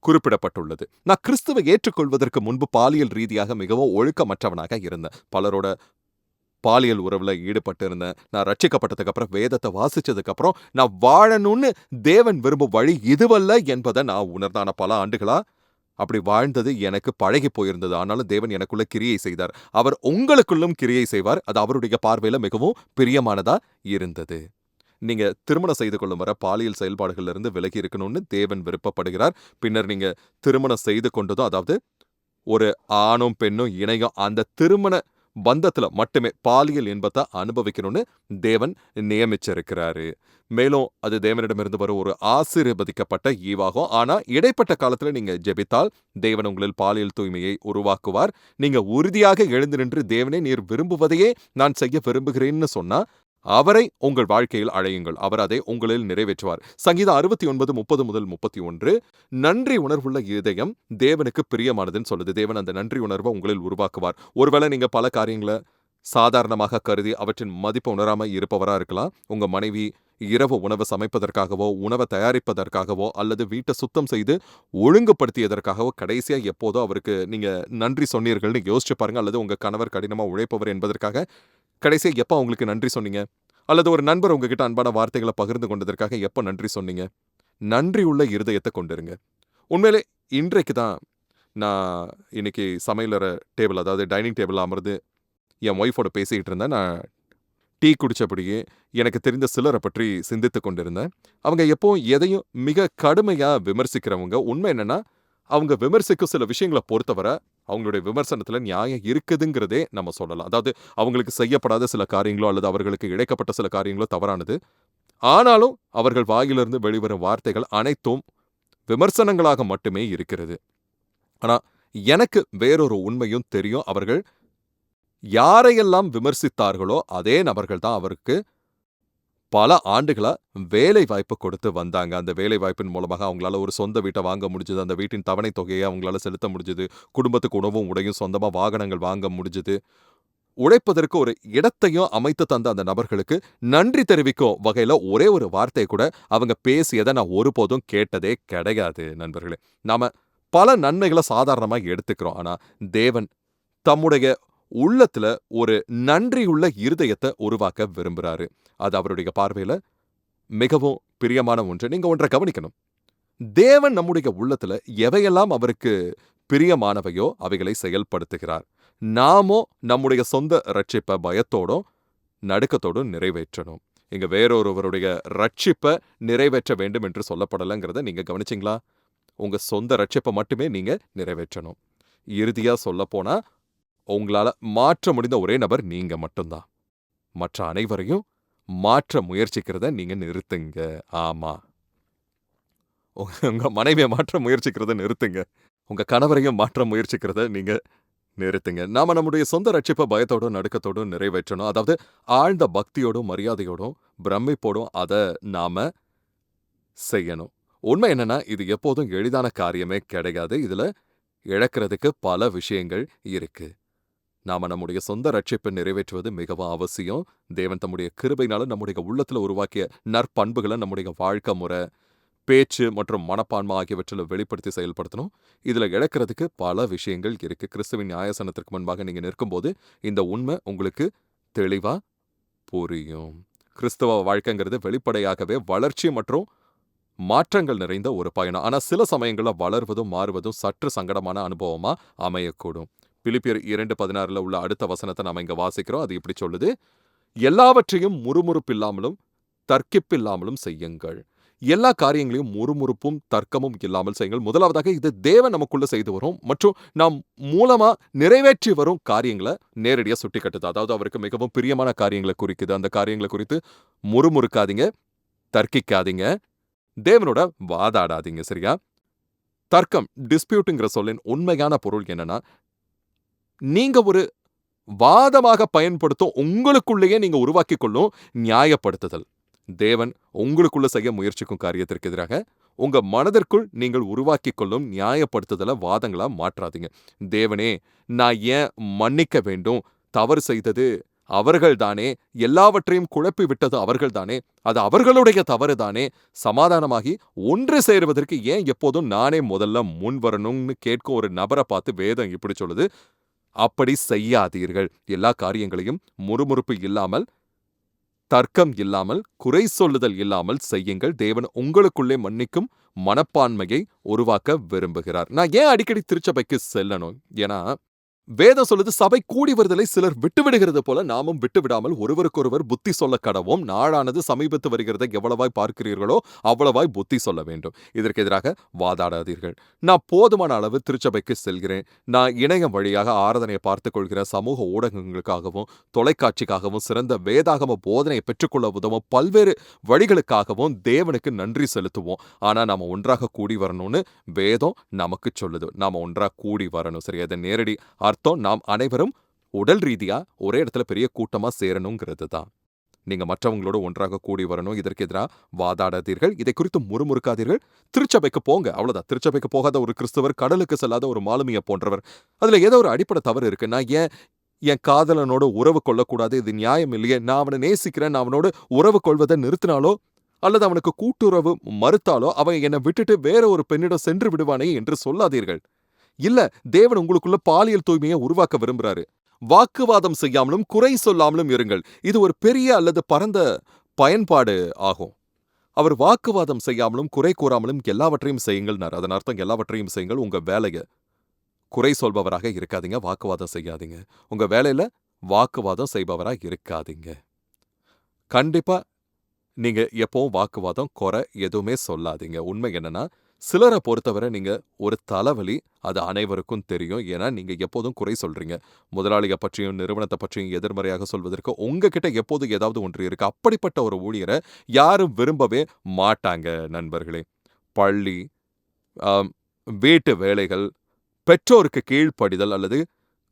குறிப்பிடப்பட்டுள்ளது. நான் கிறிஸ்துவை ஏற்றுக்கொள்வதற்கு முன்பு பாலியல் ரீதியாக மிகவும் ஒழுக்கமற்றவனாக இருந்தேன். பலரோட பாலியல் உறவுல ஈடுபட்டு இருந்தேன். நான் ரட்சிக்கப்பட்டதுக்கு அப்புறம் வேதத்தை வாசிச்சதுக்கு அப்புறம் நான் வாழணும்னு தேவன் விரும்பும் வழி இதுவல்ல என்பதை நான் உணர்ந்தான பல ஆண்டுகளா அப்படி வாழ்ந்தது எனக்கு பழகி போயிருந்தது. ஆனாலும் தேவன் எனக்குள்ள கிரியை செய்தார். அவர் உங்களுக்குள்ளும் கிரியை செய்வார். அது அவருடைய பார்வையில மிகவும் பிரியமானதா இருந்தது. நீங்க திருமணம் செய்து கொள்ளும் வரை பாலியல் செயல்பாடுகள்ல இருந்து விலகி இருக்கணும்னு தேவன் விருப்பப்படுகிறார். பின்னர் நீங்க திருமணம் செய்து கொண்டதும், அதாவது ஒரு ஆணும் பெண்ணும் இணையும் அந்த திருமண பந்தத்துல மட்டுமே பாலியல் இன்பத்தை அனுபவிக்கணும்னு தேவன் நியமிச்சிருக்கிறாரு. மேலும் அது தேவனிடமிருந்து வரும் ஒரு ஆசீர்வதிக்கப்பட்ட ஈவாகும். ஆனா இடைப்பட்ட காலத்துல நீங்க ஜெபித்தால் தேவன் உங்களில் பாலியல் தூய்மையை உருவாக்குவார். நீங்க உறுதியாக எழுந்து நின்று தேவனே நீர் விரும்புவதையே நான் செய்ய விரும்புகிறேன்னு சொன்னா அவரை உங்கள் வாழ்க்கையில் அழையுங்கள். அவர் அதை உங்களில் நிறைவேற்றுவார். சங்கீதம் 69:30-31 நன்றி உணர்வுள்ள இதயம் தேவனுக்கு பிரியமானதுன்னு சொல்லுது. தேவன் அந்த நன்றி உணர்வை உங்களில் உருவாக்குவார். ஒருவேளை நீங்க பல காரியங்களை சாதாரணமாக கருதி அவற்றின் மதிப்பு உணராம இருப்பவரா இருக்கலாம். உங்க மனைவி இரவு உணவு சமைப்பதற்காகவோ, உணவை தயாரிப்பதற்காகவோ, அல்லது வீட்டை சுத்தம் செய்து ஒழுங்குபடுத்தியதற்காகவோ கடைசியா எப்போதோ அவருக்கு நீங்க நன்றி சொன்னீர்கள்னு யோசிச்சு பாருங்க. அல்லது உங்க கணவர் கடினமா உழைப்பவர் என்பதற்காக கடைசியா எப்ப அவங்களுக்கு நன்றி சொன்னீங்க? அல்லது ஒரு நண்பர் உங்ககிட்ட அன்பான வார்த்தைகளை பகிர்ந்து கொண்டதற்காக எப்ப நன்றி சொன்னீங்க? நன்றி உள்ள இருதயத்தை கொண்டிருங்க. உண்மையிலே இன்றைக்கு தான் நான் இன்னைக்கு சமையலறை டேபிள், அதாவது டைனிங் டேபிள் அமர்ந்து என் ஒய்ஃபோட பேசிக்கிட்டு இருந்தேன். நான் டீ குடிச்சபடியே எனக்கு தெரிந்த சிலரை பற்றி சிந்தித்துக் கொண்டிருந்தேன். அவங்க எப்பவும் எதையும் மிக கடுமையா விமர்சிக்கிறவங்க. உண்மை என்னன்னா, அவங்க விமர்சிக்கும் சில விஷயங்களை பொறுத்தவரை அவங்களுடைய விமர்சனத்துல நியாயம் இருக்குதுங்கிறதே நம்ம சொல்லலாம். அதாவது அவங்களுக்கு செய்யப்படாத சில காரியங்களோ அல்லது அவர்களுக்கு இழைக்கப்பட்ட சில காரியங்களோ தவறானது. ஆனாலும் அவர்கள் வாயிலிருந்து வெளிவரும் வார்த்தைகள் அனைத்தும் விமர்சனங்களாக மட்டுமே இருக்கிறது. ஆனா எனக்கு வேறொரு உண்மையும் தெரியும். அவர்கள் யாரையெல்லாம் விமர்சித்தார்களோ அதே நபர்கள் தான் அவருக்கு பல ஆண்டுகளா வேலை வாய்ப்பு கொடுத்து வந்தாங்க. அந்த வேலை வாய்ப்பின் மூலமாக அவங்களால ஒரு சொந்த வீட்டை வாங்க முடிஞ்சது. அந்த வீட்டின் தவணை தொகையை அவங்களால செலுத்த முடிஞ்சது. குடும்பத்துக்கு உணவும் உடையும், சொந்தமா வாகனங்கள் வாங்க முடிஞ்சது. உழைப்பதற்கு ஒரு இடத்தையும் அமைத்து தந்த அந்த நபர்களுக்கு நன்றி தெரிவிக்கும் வகையில ஒரே ஒரு வார்த்தை கூட அவங்க பேசியதை நான் ஒருபோதும் கேட்டதே கிடையாது நண்பர்களே. நாம பல நன்மைகள சாதாரணமா எடுத்துக்கிறோம். ஆனா தேவன் தம்முடைய உள்ளத்துல ஒரு நன்றியுள்ள இருதயத்த உருவாக்க விரும்புறாரு. அது அவருடைய பார்வையில மிகவும் பிரியமான ஒன்று. நீங்க ஒன்றை கவனிக்கணும். தேவன் நம்முடைய உள்ளத்துல எவையெல்லாம் அவருக்கு பிரியமானவையோ அவைகளை செயல்படுத்துகிறார். நாமோ நம்முடைய சொந்த ரட்சிப்ப பயத்தோடும் நடுக்கத்தோடும் நிறைவேற்றணும். இங்க வேறொருவருடைய ரட்சிப்ப நிறைவேற்ற வேண்டும் என்று சொல்லப்படலங்கிறத நீங்க கவனிச்சீங்களா? உங்க சொந்த ரட்சிப்ப மட்டுமே நீங்க நிறைவேற்றணும். இறுதியா சொல்லப்போனா உங்களால மாற்ற முடிந்த ஒரே நபர் நீங்க மட்டும்தான். மற்ற அனைவரையும் மாற்ற முயற்சிக்கிறத நீங்க நிறுத்துங்க. ஆமா. உங்க மனைவிய மாற்ற முயற்சிக்கிறத நிறுத்துங்க. உங்க கணவரையும் மாற்ற முயற்சிக்கிறத நீங்க நிறுத்துங்க. நாம நம்முடைய சொந்த ரட்சிப்ப பயத்தோடும், நடுக்கத்தோடும் நிறைவேற்றணும். அதாவது ஆழ்ந்த பக்தியோடும், மரியாதையோடும், பிரமிப்போடும் அத நாம செய்யணும். உண்மை என்னன்னா, இது எப்போதும் எளிதான காரியமே கிடையாது. இதுல இழக்கிறதுக்கு பல விஷயங்கள் இருக்கு. நாம நம்முடைய சொந்த ரட்சிப்பை நிறைவேற்றுவது மிகவும் அவசியம். தேவன் தம்முடைய கிருபையினால நம்முடைய உள்ளத்துல உருவாக்கிய நற்பண்புகள நம்முடைய வாழ்க்கை முறை, பேச்சு மற்றும் மனப்பான்மை ஆகியவற்றில வெளிப்படுத்தி செயல்படுத்தணும். இதுல இழக்கிறதுக்கு பல விஷயங்கள் இருக்கு. கிறிஸ்துவின் நியாயாசனத்திற்கு முன்பாக நீங்க நிற்கும்போது இந்த உண்மை உங்களுக்கு தெளிவா புரியும். கிறிஸ்தவ வாழ்க்கைங்கிறது வெளிப்படையாகவே வளர்ச்சி மற்றும் மாற்றங்கள் நிறைந்த ஒரு பயணம். ஆனா சில சமயங்கள்ல வளர்வதும் மாறுவதும் சற்று சங்கடமான அனுபவமா அமையக்கூடும். பிலிப்பியர் 2:16 உள்ள அடுத்த வசனத்தை நாம இங்க வாசிக்கிறோம். அது இப்படி சொல்லுது, எல்லாவற்றையும் முறுமுறுப்பில்லாமலும் தர்க்கிப்பில்லாமலும் செய்யுங்கள். எல்லா காரியங்களையும் முறுமுறுப்பும் தர்க்கமும் இல்லாமல் செய்யுங்கள். முதலாவதாக இது தேவன் நமக்குள்ள செய்து வரும் மற்றும் நாம் மூலமா நிறைவேற்றி வரும் காரியங்களை நேரடியா சுட்டிக்காட்டுது. அதாவது அவருக்கு மிகவும் பிரியமான காரியங்களை குறிக்குது. அந்த காரியங்களை குறித்து முறுமுறுக்காதீங்க, தர்க்கிக்காதீங்க, தேவனோட வாதாடாதீங்க. சரியா? தர்க்கம், டிஸ்பியூட்ங்கிற சொல்லின் உண்மையான பொருள் என்னன்னா, நீங்க ஒரு வாதமாக பயன்படுத்தும் உங்களுக்குள்ளேயே நீங்க உருவாக்கிக் கொள்ளும் நியாயப்படுத்துதல். தேவன் உங்களுக்குள்ள செய்ய முயற்சிக்கும் காரியத்திற்கு எதிராக உங்க மனதிற்குள் நீங்கள் உருவாக்கிக் கொள்ளும் நியாயப்படுத்துதல வாதங்களா மாற்றாதீங்க. தேவனே, நான் ஏன் மன்னிக்க வேண்டும்? தவறு செய்தது அவர்கள்தானே, எல்லாவற்றையும் குழப்பி விட்டது அவர்கள்தானே, அது அவர்களுடைய தவறுதானே, சமாதானமாகி ஒன்று சேருவதற்கு ஏன் எப்போதும் நானே முதல்ல முன் வரணும்னு கேட்கும் ஒரு நபரை பார்த்து வேதம் இப்படி சொல்லுது. அப்படி செய்யாதீர்கள். எல்லா காரியங்களையும் முறுமுறுப்பு இல்லாமல், தர்க்கம் இல்லாமல், குறை சொல்லுதல் இல்லாமல் செய்யுங்கள். தேவன் உங்களுக்குள்ளே மன்னிக்கும் மனப்பான்மையை உருவாக்க விரும்புகிறார். நான் ஏன் அடிக்கடி திருச்சபைக்கு செல்லணும்? ஏன்னா வேதம் சொல்லுது, சபை கூடி வருதலை சிலர் விட்டுவிடுகிறது போல நாமும் விட்டுவிடாமல் ஒருவருக்கொருவர் புத்தி சொல்ல கடவோம். நாளானது சமீபத்து வருகிறதை எவ்வளவாய் பார்க்கிறீர்களோ அவ்வளவாய் புத்தி சொல்ல வேண்டும். இதற்கு எதிராக வாதாடாதீர்கள். நான் போதுமான அளவு திருச்சபைக்கு செல்கிறேன். நான் இணையம் வழியாக ஆராதனையை பார்த்துக் கொள்கிறேன். சமூக ஊடகங்களுக்காகவும் தொலைக்காட்சிக்காகவும் சிறந்த வேதாகம போதனையை பெற்றுக்கொள்ள உதவும் பல்வேறு வழிகளுக்காகவும் தேவனுக்கு நன்றி செலுத்துவோம். ஆனா நாம ஒன்றாக கூடி வரணும்னு வேதம் நமக்கு சொல்லுது. நாம ஒன்றாக கூடி வரணும். சரி, அதை நேரடி அர்த்தம் நாம் அனைவரும் உடல் ரீதியா ஒரே இடத்துல பெரிய கூட்டமா சேரணுங்கிறது தான். நீங்க மற்றவங்களோட ஒன்றாக கூடி வரணும். இதற்கு எதிராக வாதாடாதீர்கள். இதை குறித்து முறுமுறுக்காதீர்கள். திருச்சபைக்கு போங்க, அவ்வளவுதான். திருச்சபைக்கு போகாத ஒரு கிறிஸ்தவர் கடலுக்கு செல்லாத ஒரு மாலுமியை போன்றவர். அதுல ஏதோ ஒரு அடிப்படை தவறு இருக்கு. நான் ஏன் என் காதலனோட உறவு கொள்ளக்கூடாது? இது நியாயம் இல்லையே. நான் அவனை நேசிக்கிறேன், நான் அவனோட உறவு கொள்வதை நிறுத்தினாலோ அல்லது அவனுக்கு கூட்டுறவு மறுத்தாலோ அவன் என்னை விட்டுட்டு வேற ஒரு பெண்ணிடம் சென்று விடுவானே என்று சொல்லாதீர்கள். இல்ல, தேவன் உங்களுக்குள்ள பாலியல் தூய்மையை உருவாக்க விரும்புறாரு. வாக்குவாதம் செய்யாமலும் குறை சொல்லாமலும் இருங்கள். இது ஒரு பெரிய அல்லது பரந்த பயன்பாடு ஆகும். அவர் வாக்குவாதம் செய்யாமலும் குறை கூறாமலும் எல்லாவற்றையும் செய்யுங்கள்னார். அதன் அர்த்தம் எல்லாவற்றையும் செய்யுங்கள். உங்க வேலைய குறை சொல்பவராக இருக்காதீங்க, வாக்குவாதம் செய்யாதீங்க. உங்க வேலையில வாக்குவாதம் செய்பவரா இருக்காதீங்க. கண்டிப்பா நீங்க எப்பவும் வாக்குவாதம், குறை எதுவுமே சொல்லாதீங்க. உண்மை என்னன்னா, சிலரை பொறுத்தவரை நீங்க ஒரு தலைவலி. அது அனைவருக்கும் தெரியும். ஏன்னா நீங்க எப்போதும் குறை சொல்றீங்க. முதலாளியை பற்றியும் நிறுவனத்தை பற்றியும் எதிர்மறையாக சொல்வதற்கு உங்ககிட்ட எப்போதும் ஏதாவது ஒன்று இருக்கு. அப்படிப்பட்ட ஒரு ஊழியரை யாரும் விரும்பவே மாட்டாங்க நண்பர்களே. பள்ளி, வீட்டு வேலைகள், பெற்றோருக்கு கீழ்ப்படிதல் அல்லது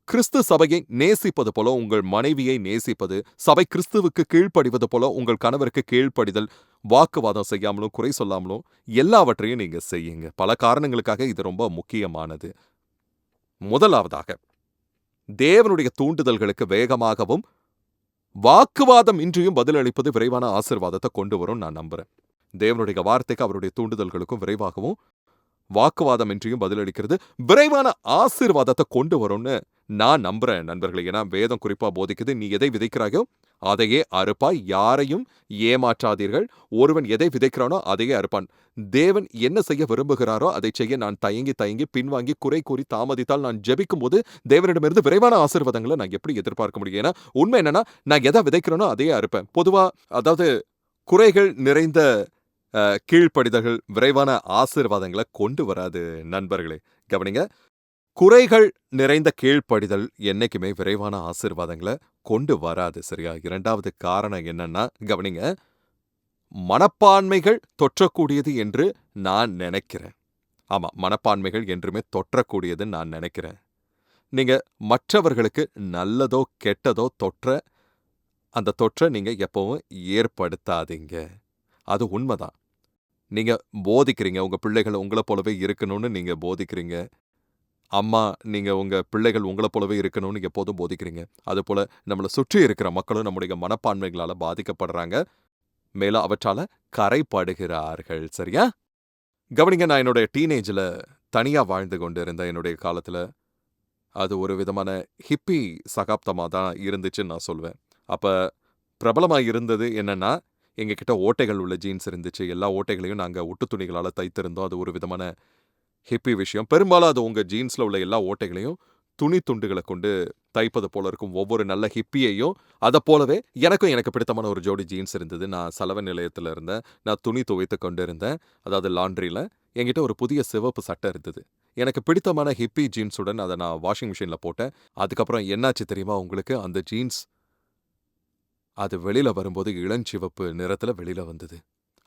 கிறிஸ்து சபையை நேசிப்பது போல உங்கள் மனைவியை நேசிப்பது, சபை கிறிஸ்துவுக்கு கீழ்ப்படிவது போல உங்கள் கணவருக்கு கீழ்ப்படிதல், வாக்குவாதம் செய்யாமலும் குறை சொல்லாமலும் எல்லாவற்றையும் நீங்க செய்யுங்க. பல காரணங்களுக்காக இது ரொம்ப முக்கியமானது. முதலாவதாக தேவனுடைய தூண்டுதல்களுக்கு வேகமாகவும் வாக்குவாதம் இன்றியும் பதிலளிப்பது விரைவான ஆசீர்வாதத்தை கொண்டு வரும் நான் நம்புறேன். தேவனுடைய வார்த்தைக்கு அவருடைய தூண்டுதல்களுக்கும் விரைவாகவும் வாக்குவாதம் இன்றியும் பதிலளிக்கிறது விரைவான ஆசீர்வாதத்தை கொண்டு வரும்னு நான் நம்புறேன் நண்பர்களே. ஏன்னா வேதம் குறிப்பா போதிக்குது, நீ எதை விதைக்கிறாயோ அதையே அறுப்பாய், யாரையும் ஏமாற்றாதீர்கள். ஒருவன் எதை விதைக்கிறானோ அதையே அறுப்பான். தேவன் என்ன செய்ய விரும்புகிறாரோ அதை செய்ய நான் தயங்கி பின்வாங்கி குறை கூறி தாமதித்தால் நான் ஜெபிக்கும் போது தேவனிடமிருந்து விரைவான ஆசீர்வாதங்களை நான் எப்படி எதிர்பார்க்க முடியும்? ஏன்னா உண்மை என்னன்னா, நான் எதை விதைக்கிறேனோ அதையே அறுப்பேன். பொதுவா அதாவது குறைகள் நிறைந்த கீழ்ப்படிதல்கள் விரைவான ஆசீர்வாதங்களை கொண்டு வராது நண்பர்களே. கவனிங்க, குறைகள் நிறைந்த கீழ்ப்படிதல் என்னைக்குமே விரைவான ஆசீர்வாதங்களை கொண்டு வராது. சரியா? இரண்டாவது காரணம் என்னன்னா, கவனிங்க, மனப்பான்மைகள் தொற்றக்கூடியது என்று நான் நினைக்கிறேன். ஆமா, மனப்பான்மைகள் என்றுமே தொற்றக்கூடியதுன்னு நான் நினைக்கிறேன். நீங்க மற்றவர்களுக்கு நல்லதோ கெட்டதோ அந்த தொற்றை நீங்க எப்பவும் ஏற்படுத்தாதீங்க. அது உண்மைதான். நீங்க போதிக்கிறீங்க, உங்க பிள்ளைகள் உங்களை போலவே இருக்கணும்னு நீங்க போதிக்கிறீங்க. அம்மா, நீங்க உங்க பிள்ளைகள் உங்களை போலவே இருக்கணும்னு எப்போதும் போதிக்கிறீங்க. அதுபோல நம்மளை சுற்றி இருக்கிற மக்களும் நம்முடைய மனப்பான்மைகளால பாதிக்கப்படுறாங்க. மேலும் அவற்றால கரைப்படுகிறார்கள். சரியா? கவனிங்க, நான் என்னுடைய டீனேஜ்ல தனியா வாழ்ந்து கொண்டு இருந்த என்னுடைய காலத்துல அது ஒரு விதமான ஹிப்பி சகாப்தமா தான் இருந்துச்சுன்னு நான் சொல்வேன். அப்ப பிரபலமா இருந்தது என்னன்னா, எங்ககிட்ட ஓட்டைகள் உள்ள ஜீன்ஸ் இருந்துச்சு. எல்லா ஓட்டைகளையும் நாங்க ஒட்டு துணிகளால தைத்திருந்தோம். அது ஒரு விதமான ஹிப்பி விஷயம். பெரும்பாலும் அது உங்க ஜீன்ஸ்ல உள்ள எல்லா ஓட்டைகளையும் துணி துண்டுகளை கொண்டு தைப்பது போல இருக்கும். ஒவ்வொரு நல்ல ஹிப்பியையும் அதை போலவே எனக்கு பிடித்தமான ஒரு ஜோடி ஜீன்ஸ் இருந்தது. நான் சலவை நிலையத்தில் இருந்தேன். நான் துணி துவைத்து கொண்டு இருந்தேன், அதாவது லாண்ட்ரியில். என்கிட்ட ஒரு புதிய சிவப்பு சட்டை இருந்தது. எனக்கு பிடித்தமான ஹிப்பி ஜீன்ஸுடன் அதை நான் வாஷிங் மிஷினில் போட்டேன். அதுக்கப்புறம் என்னாச்சு தெரியுமா உங்களுக்கு? அந்த ஜீன்ஸ் அது வெளியில வரும்போது இளஞ்சிவப்பு நிறத்துல வெளியில வந்தது.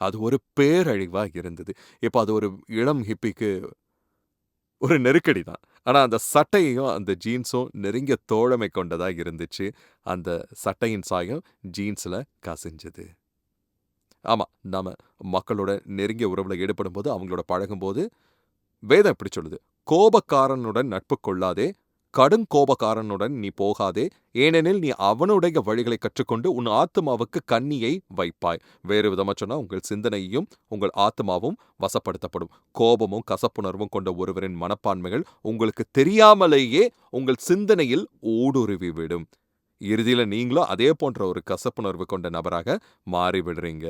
அது ஒரு பேரழிவா இருந்தது. இப்ப அது ஒரு இளம் ஹிப்பிக்கு ஒரு நெருக்கடி தான். ஆனா அந்த சட்டையும் அந்த ஜீன்ஸும் நெருங்கிய தோழமை கொண்டதா இருந்துச்சு. அந்த சட்டையின் சாயம் ஜீன்ஸ்ல கசிஞ்சது. ஆமா, நாம மக்களோட நெருங்கிய உறவுல ஈடுபடும்போது, அவங்களோட பழகும்போது வேதம் இப்படி சொல்லுது, கோபக்காரனுடன் நட்பு கொள்ளாதே, கடுங்கோபக்காரனுடன் நீ போகாதே, ஏனெனில் நீ அவனுடைய வழிகளை கற்றுக்கொண்டு உன் ஆத்துமாவுக்கு கண்ணியை வைப்பாய். வேறு விதமா சொன்னா, உங்கள் சிந்தனையும் உங்கள் ஆத்துமாவும் வசப்படுத்தப்படும். கோபமும் கசப்புணர்வும் கொண்ட ஒருவரின் மனப்பான்மைகள் உங்களுக்கு தெரியாமலேயே உங்கள் சிந்தனையில் ஊடுருவி விடும். இறுதியில நீங்களும் அதே போன்ற ஒரு கசப்புணர்வு கொண்ட நபராக மாறிவிடுறீங்க.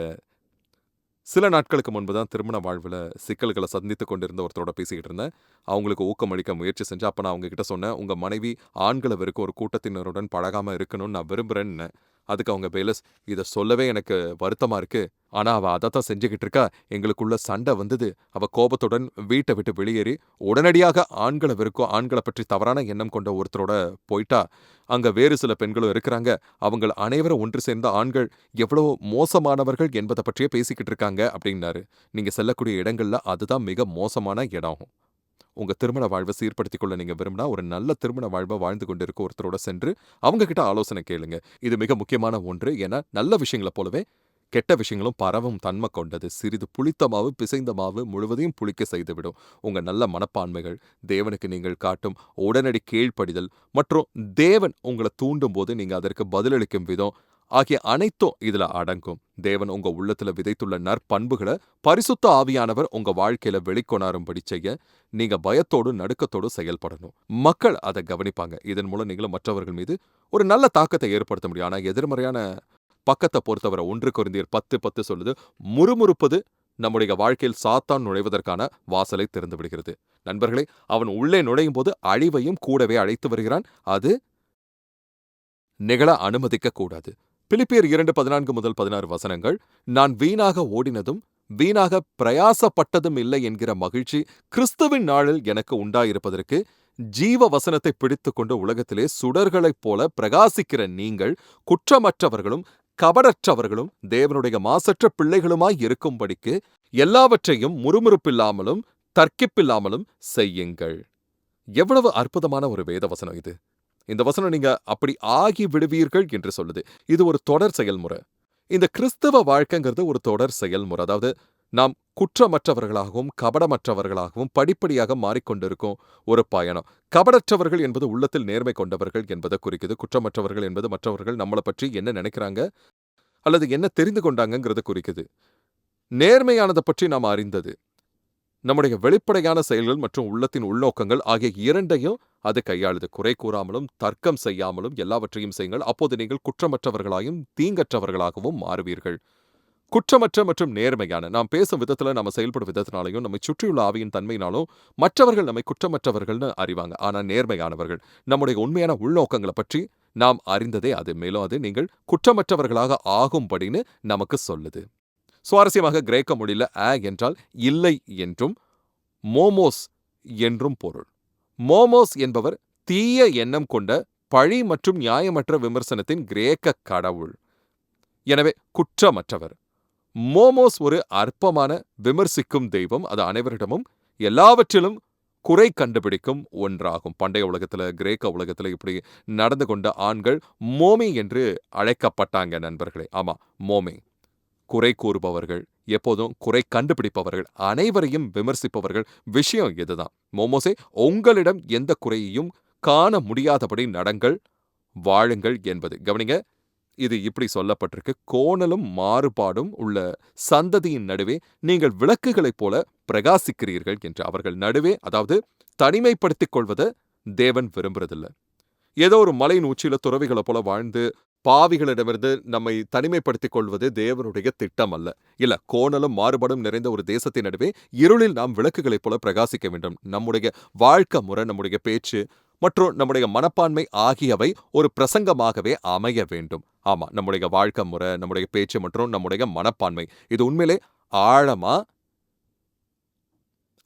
சில நாட்களுக்கு முன்பு தான் திருமண வாழ்வில் சிக்கல்களை சந்தித்து கொண்டிருந்த ஒருத்தரோட பேசிக்கிட்டு இருந்தேன். அவங்களுக்கு ஊக்கமளிக்க முயற்சி செஞ்சேன். அப்போ நான் அவங்க கிட்ட சொன்னேன், உங்கள் மனைவி ஆண்களை வெறுக்க ஒரு கூட்டத்தினருடன் பழகாமல் இருக்கணும்னு நான் விரும்புகிறேன்னு. அதுக்கு அவங்க பேலஸ், இதை சொல்லவே எனக்கு வருத்தமாக இருக்கு, ஆனால் அவள் அதைத்தான் செஞ்சுக்கிட்டு இருக்கா. எங்களுக்குள்ள சண்டை வந்தது. அவள் கோபத்துடன் வீட்டை விட்டு வெளியேறி உடனடியாக ஆண்களை வெறுக்கும், ஆண்களை பற்றி தவறான எண்ணம் கொண்ட ஒருத்தரோட போயிட்டா. அங்க வேறு சில பெண்களும் இருக்கிறாங்க. அவங்க அனைவரும் ஒன்று சேர்ந்த ஆண்கள் எவ்வளவு மோசமானவர்கள் என்பதை பற்றியே பேசிக்கிட்டு இருக்காங்க அப்படின்னாரு. நீங்க செல்லக்கூடிய இடங்கள்ல அதுதான் மிக மோசமான இடம். உங்க திருமண வாழ்வை சீர்படுத்திக் கொள்ள நீங்க விரும்பினா, ஒரு நல்ல திருமண வாழ்வை வாழ்ந்து கொண்டிருக்க ஒருத்தரோட சென்று அவங்க கிட்ட ஆலோசனை கேளுங்க. இது மிக முக்கியமான ஒன்று. ஏன்னா நல்ல விஷயங்களை போலவே கெட்ட விஷயங்களும் பரவும் தன்மை கொண்டது. சிறிது புளித்த மாவு பிசைந்த மாவு முழுவதையும் புளிக்க செய்துவிடும். உங்க நல்ல மனப்பான்மைகள், தேவனுக்கு நீங்கள் காட்டும் உடனடி கீழ்ப்படிதல் மற்றும் தேவன் உங்களை தூண்டும் போது நீங்க அதற்கு பதிலளிக்கும் விதம் ஆகிய அனைத்தும் இதுல அடங்கும். தேவன் உங்க உள்ளத்துல விதைத்துள்ள நற்பண்புகளை பரிசுத்த ஆவியானவர் உங்க வாழ்க்கையில வெளிக்கொணரும்படி செய்ய நீங்க பயத்தோடு நடுக்கத்தோடு செயல்படணும். மக்கள் அதை கவனிப்பாங்க. இதன் மூலம் நீங்களும் மற்றவர்கள் மீது ஒரு நல்ல தாக்கத்தை ஏற்படுத்த முடியும். ஆனா எதிர்மறையான பக்கத்தை பொறுத்தவரை 1 கொரிந்தியர் 10:10 சொல்லுது, முறுமுறுப்பது நம்முடைய வாழ்க்கையில் சாத்தான் நுழைவதற்கான வாசலை திறந்து விடுகிறது. நண்பர்களே, அவன் உள்ளே நுழையும் போது அழிவையும் கூடவே அழைத்து வருகிறான். அது நிகழ அனுமதிக்க கூடாது. பிலிப்பியர் 2:14-16 நான் வீணாக ஓடினதும் வீணாக பிரயாசப்பட்டதும் இல்லை என்கிற மகிழ்ச்சி கிறிஸ்துவின் நாளில் எனக்கு உண்டாயிருப்பதற்கு ஜீவ வசனத்தை பிடித்துக்கொண்டு உலகத்திலே சுடர்களைப் போல பிரகாசிக்கிற நீங்கள் குற்றமற்றவர்களும் கபடற்றவர்களும் தேவனுடைய மாசற்ற பிள்ளைகளுமாய் இருக்கும்படிக்கு எல்லாவற்றையும் முறுமுறுப்பில்லாமலும் தர்க்கிப்பில்லாமலும் செய்யுங்கள். எவ்வளவு அற்புதமான ஒரு வேத வசனம் இது. இந்த வசனம் நீங்க அப்படி ஆகி விடுவீர்கள் என்று சொல்லுது. இது ஒரு தொடர் செயல்முறை. இந்த கிறிஸ்தவ வாழ்க்கைங்கிறது ஒரு தொடர் செயல்முறை. அதாவது நாம் குற்றமற்றவர்களாகவும் கபடமற்றவர்களாகவும் படிப்படியாக மாறிக்கொண்டிருக்கும் ஒரு பயணம். கபடற்றவர்கள் என்பது உள்ளத்தில் நேர்மை கொண்டவர்கள் என்பதை குறிக்குது. குற்றமற்றவர்கள் என்பது மற்றவர்கள் நம்மளை பற்றி என்ன நினைக்கிறாங்க அல்லது என்ன தெரிந்து கொண்டாங்கங்கிறத குறிக்குது. நேர்மையானதை பற்றி நாம் அறிந்தது, நம்முடைய வெளிப்படையான செயல்கள் மற்றும் உள்ளத்தின் உள்நோக்கங்கள் ஆகிய இரண்டையும் அது கையாளுது. குறை கூறாமலும் தர்க்கம் செய்யாமலும் எல்லாவற்றையும் செய்யுங்கள், அப்போது நீங்கள் குற்றமற்றவர்களாயும் தீங்கற்றவர்களாகவும் மாறுவீர்கள். குற்றமற்ற மற்றும் நேர்மையான நாம் பேசும் விதத்துல, நம்ம செயல்படும் விதத்தினாலையும் நம்மை சுற்றியுள்ள ஆவியின் தன்மையினாலும் மற்றவர்கள் நம்மை குற்றமற்றவர்கள்னு அறிவாங்க. ஆனா நேர்மையானவர்கள் நம்முடைய உண்மையான உள்நோக்கங்களை பற்றி நாம் அறிந்ததே அது. மேலும் அது நீங்கள் குற்றமற்றவர்களாக ஆகும்படின்னு நமக்கு சொல்லுது. சுவாரஸ்யமாக கிரேக்க மொழியில என்றால் இல்லை என்றும் மோமோஸ் என்றும் பொருள். மோமோஸ் என்பவர் தீய எண்ணம் கொண்ட பழி மற்றும் நியாயமற்ற விமர்சனத்தின் கிரேக்க கடவுள். எனவே குற்றமற்றவர். மோமோஸ் ஒரு அற்பமான விமர்சிக்கும் தெய்வம். அது அனைவரிடமும் எல்லாவற்றிலும் குறை கண்டுபிடிக்கும் ஒன்றாகும். பண்டைய உலகத்துல, கிரேக்க உலகத்துல இப்படி நடந்து கொண்ட ஆண்கள் மோமி என்று அழைக்கப்பட்டாங்க நண்பர்களே. ஆமா, மோமி. குறை கூறுபவர்கள், எப்போதும் குறை கண்டுபிடிப்பவர்கள், அனைவரையும் விமர்சிப்பவர்கள். விஷயம் இதுதான். மோமோஸே, உங்களிடம் எந்த குறையையும் காண முடியாதபடி நடங்கள், வாழுங்கள் என்பது. கவனிங்க, இது இப்படி சொல்லப்பட்டிருக்கு. கோணலும் மாறுபாடும் உள்ள சந்ததியின் நடுவே நீங்கள் விளக்குகளைப் போல பிரகாசிக்கிறீர்கள் என்று. அவர்கள் நடுவே, அதாவது தனிமைப்படுத்திக் கொள்வதை தேவன் விரும்புறதில்லை. ஏதோ ஒரு மலையின் உச்சியில துறவிகளை போல வாழ்ந்து பாவிகளிடமிருந்து நம்மை தனிமைப்படுத்திக் கொள்வது தேவனுடைய திட்டம் அல்ல. இல்ல, கோணலும் மாறுபாடும் நிறைந்த ஒரு தேசத்தின் நடுவே இருளில் நாம் விளக்குகளைப் போல பிரகாசிக்க வேண்டும். நம்முடைய வாழ்க்கை முறை, நம்முடைய பேச்சு மற்றும் நம்முடைய மனப்பான்மை ஆகியவை ஒரு பிரசங்கமாகவே அமைய வேண்டும். ஆமா, நம்முடைய வாழ்க்கை முறை, நம்முடைய பேச்சு மற்றும் நம்முடைய மனப்பான்மை, இது உண்மையிலே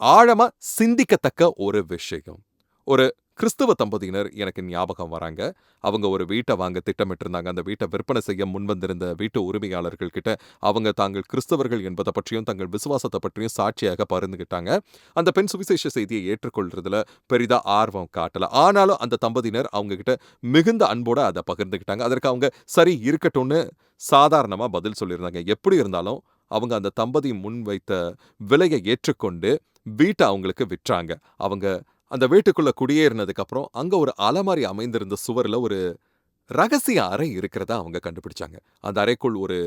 ஆழமா சிந்திக்கத்தக்க ஒரு விஷயம். ஒரு கிறிஸ்துவ தம்பதியினர் எனக்கு ஞாபகம் வராங்க. அவங்க ஒரு வீட்டை வாங்க திட்டமிட்டு இருந்தாங்க. அந்த வீட்டை விற்பனை செய்ய முன்வந்திருந்த வீட்டு உரிமையாளர்கள் கிட்ட அவங்க தாங்கள் கிறிஸ்தவர்கள் என்பதை பற்றியும் தங்கள் விசுவாசத்தை பற்றியும் சாட்சியாக பகிர்ந்துகிட்டாங்க. அந்த பெண் சுவிசேஷ செய்தியை ஏற்றுக்கொள்றதுல பெரிதா ஆர்வம் காட்டல. ஆனாலும் அந்த தம்பதியினர் அவங்க கிட்ட மிகுந்த அன்போட அதை பகிர்ந்துகிட்டாங்க. அதற்கு அவங்க சரி இருக்கட்டும்னு சாதாரணமா பதில் சொல்லியிருந்தாங்க. எப்படி இருந்தாலும் அவங்க அந்த தம்பதி முன்வைத்த விலையை ஏற்றுக்கொண்டு வீட்டை அவங்களுக்கு விற்றாங்க. அவங்க அந்த வீட்டுக்குள்ள குடியேறினதுக்கு அப்புறம் அங்க ஒரு அலமாரி அமைந்திருந்த சுவர்ல ஒரு ரகசிய அறை இருக்கிறதா அவங்க கண்டுபிடிச்சாங்க. அந்த அறைக்குள் ஒரு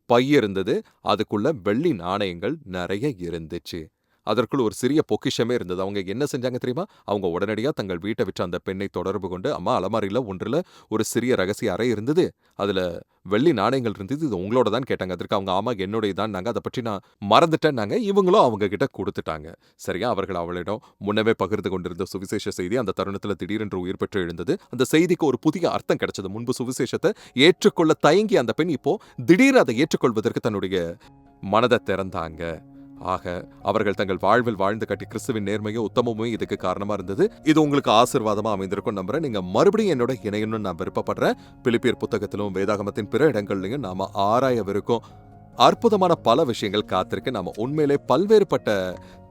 பை இருந்தது. அதுக்குள்ள வெள்ளி நாணயங்கள் நிறைய இருந்துச்சு. அதற்குள் ஒரு சிறிய பொக்கிஷமே இருந்தது. அவங்க என்ன செஞ்சாங்க தெரியுமா? அவங்க உடனடியா தங்கள் வீட்டை விற்ற அந்த பெண்ணை தொடர்பு கொண்டு, அம்மா, அலமாரியில ஒன்றுல ஒரு சிறிய ரகசிய அறை இருந்தது, அதுல வெள்ளி நாணயங்கள் இருந்தது, இது உங்களோட தான் கேட்டாங்க. அதற்கு அவங்க ஆமா என்னுடையதான்னாங்க. அதை பற்றி நான் மறந்துட்டேன்னாங்க. இவங்களும் அவங்க கிட்ட கொடுத்துட்டாங்க. சரியா? அவர்கள் அவளிடம் முன்னவே பகிர்ந்து கொண்டிருந்த சுவிசேஷ செய்தி அந்த தருணத்துல திடீரென்று உயிர் பெற்று எழுந்தது. அந்த செய்திக்கு ஒரு புதிய அர்த்தம் கிடைச்சது. முன்பு சுவிசேஷத்தை ஏற்றுக்கொள்ள தயங்கி அந்த பெண் இப்போ திடீர் அதை ஏற்றுக்கொள்வதற்கு தன்னுடைய மனதை திறந்தாங்க. ஆக அவர்கள் தங்கள் வாழ்வில் வாழ்ந்து காட்டி கிறிஸ்துவின் நேர்மையும் உத்தமமும் இதுக்கு காரணமா இருந்தது. இது உங்களுக்கு ஆசீர்வாதமா அமைந்திருக்கும் நம்புறேன். நீங்க மறுபடியும் என்னோட இணையணும்னு நான் விருப்பப்படுறேன். பிலிப்பியர் புத்தகத்திலும் வேதாகமத்தின் பிற இடங்கள்லையும் நாம ஆராயவிருக்கும் அற்புதமான பல விஷயங்கள் காத்திருக்கு. நாம உண்மையிலே பல்வேறுபட்ட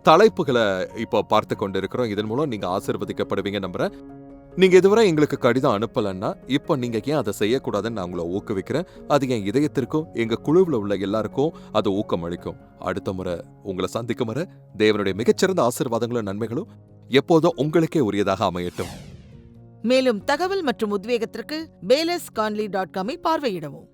தலைப்புகளை இப்போ பார்த்து கொண்டிருக்கிறோம். இதன் மூலம் நீங்க ஆசீர்வதிக்கப்படுவீங்க நம்புறேன். நீங்க இதுவரை எங்களுக்கு கடிதம் அனுப்பலன்னா இப்போ நீங்க ஏன் அதை செய்யக்கூடாதுன்னு நான் உங்களை ஊக்குவிக்கிறேன். அது என் இதயத்திற்கும் எங்க குழுவில் உள்ள எல்லாருக்கும் அது ஊக்கம் அளிக்கும். அடுத்த முறை உங்களை சந்திக்கும் வரை தேவனுடைய மிகச்சிறந்த ஆசீர்வாதங்களும் நன்மைகளும் எப்போதும் உங்களுக்கே உரியதாக அமையட்டும். மேலும் தகவல் மற்றும் உத்வேகத்திற்கு belesconley.com பார்வையிடவும்.